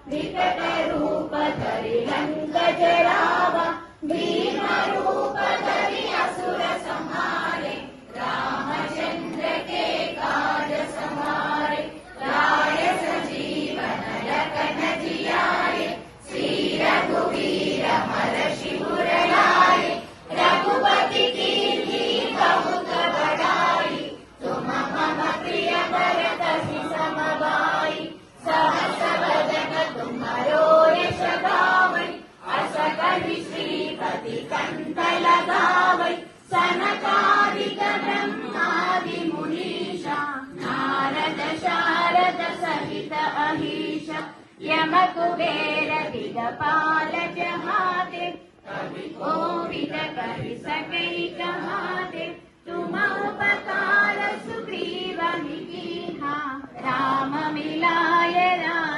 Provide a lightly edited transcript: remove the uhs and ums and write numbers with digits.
विकट रूप धरि लंक जरावा, भीम रूप धरि असुर संहारे, रामचंद्र के काज सवारे। लाए सजीवन लखन जियाए, श्री रघुवीर हर शिवर लाए। रघुपति कीर्ति बहुत बढ़ाई, तुम मम प्रिय भरत सम भाई। सहस वदन तुम्हारो यश गावै, अस कहि श्रीपति कंठ लगावै। सनकादिक ब्रह्मादि मुनीषा, नारद शारद सहित अहीश। यम कुबेर दिगपाल जहाते, कवि कोविद कहि सकै कहाते। तुम उपकार सुग्रीव कीन्हा, राम मिलाय